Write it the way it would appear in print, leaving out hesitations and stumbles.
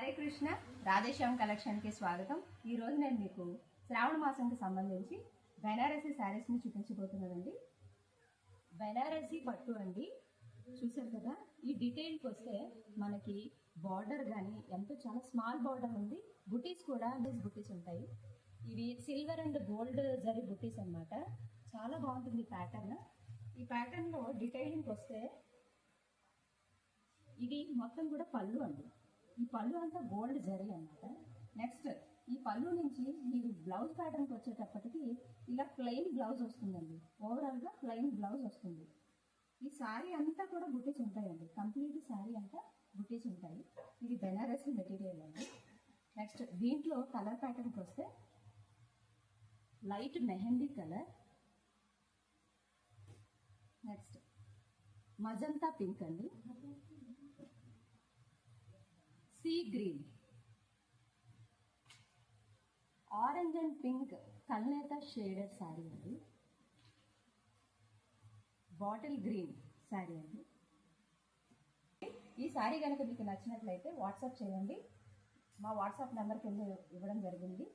హరే కృష్ణ, రాధేశ్యామ్ కలెక్షన్కి స్వాగతం. ఈరోజు నేను మీకు శ్రావణ మాసంకి సంబంధించి బెనారసీ శారీస్ని చూపించబోతున్నానండి. బెనారసీ పట్టు అండి, చూసారు కదా. ఈ డీటెయిల్కి వస్తే మనకి బార్డర్ కానీ ఎంతో చాలా స్మాల్ బార్డర్ ఉంది. బుటీస్ కూడా బుటీస్ ఉంటాయి. ఇవి సిల్వర్ అండ్ గోల్డ్ జరీ బుటీస్ అన్నమాట. చాలా బాగుంటుంది ప్యాటర్న్. ఈ ప్యాటర్న్లో డీటెయిలింగ్కి వస్తే ఇది మొత్తం కూడా పళ్ళు అండి. ఈ పళ్ళు అంతా గోల్డ్ జరీ అన్నమాట. నెక్స్ట్ ఈ పళ్ళు నుంచి మీరు బ్లౌజ్ ప్యాటర్న్కి వచ్చేటప్పటికి ఇలా ప్లెయిన్ బ్లౌజ్ వస్తుందండి. ఓవరాల్గా ప్లెయిన్ బ్లౌజ్ వస్తుంది. ఈ శారీ అంతా కూడా బుటీస్ ఉంటాయండి. కంప్లీట్ శారీ అంతా బుటీస్ ఉంటాయి. ఇది బెనారసీ మెటీరియల్ అండి. నెక్స్ట్ దీంట్లో కలర్ ప్యాటర్న్కి వస్తే light mehndi colour, next magenta pink అండి, sea green, orange and pink కల్నేత షేడెడ్ శారీ అండి, బాటిల్ గ్రీన్ శారీ అండి. ఈ శారీ కనుక మీకు నచ్చినట్లయితే వాట్సాప్ చేయండి. మా వాట్సాప్ నెంబర్ కింద ఇవ్వడం జరిగింది.